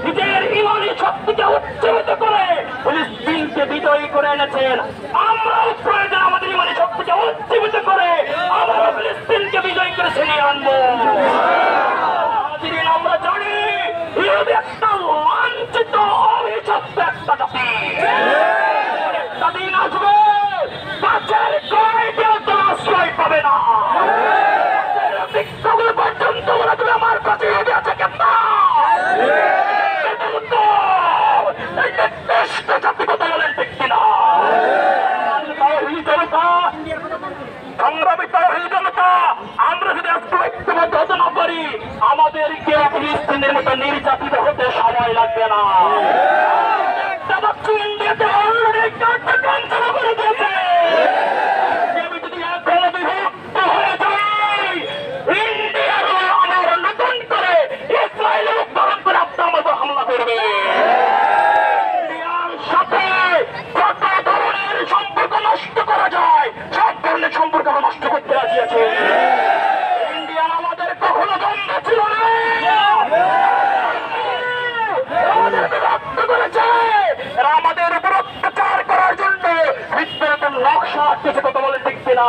নিজের ইমানি শক্তিকে উজ্জীবিত করে ফিলিস্তিনকে বিজয়ী করে এনেছেন। আমরাও প্রয়োজন আমাদের ইমানি শক্তিকে উজ্জীবিত করে আমরা ফিলিস্তিনকে বিজয়ী করে ছিনিয়ে আনবো। আমরা জানি ইহুদি একটা লাঞ্ছিত অভিশপ্ত একটা জাতি। একটা দিন আসবে গাছের গোড়ায় কেউ তো আশ্রয় পাবে না। পর্যন্ত ওরা তুমি আমার কাছে ইহুদি আছে কেন? জাতি কথা বলেন ঠিক কিনা? সংগ্রামী তাওহীদ জনতা, আমরা যদি ঐক্যবদ্ধ হতে না পারি আমাদেরকে ফিলিস্তিনের মতো নির্যাতিত হতে সময় লাগবে না। ইন্ডিয়াতে অলরেডি কার্যক্রম শুরু করে দিয়েছে। আমি যদি এখন বিভক্ত হয়ে যাই ইন্ডিয়ারও আমার নতুন করে ইসরায়েলের উদ্ধারণ করে আপনার মতো হামলা করবে। ইন্ডিয়ার সাথে কত ধরনের সম্পর্ক নষ্ট করা যায় সব ধরনের সম্পর্ক নষ্ট করতে রাজি আছে। ইন্ডিয়া আমাদের কখনো দ্বন্দ্ব ছিল না, আমাদের বিভক্ত করেছে। আমাদের উপর অত্যাচার করার জন্য বিদ্যুতের নকশা কিছু কথা বলে ঠিক কিনা?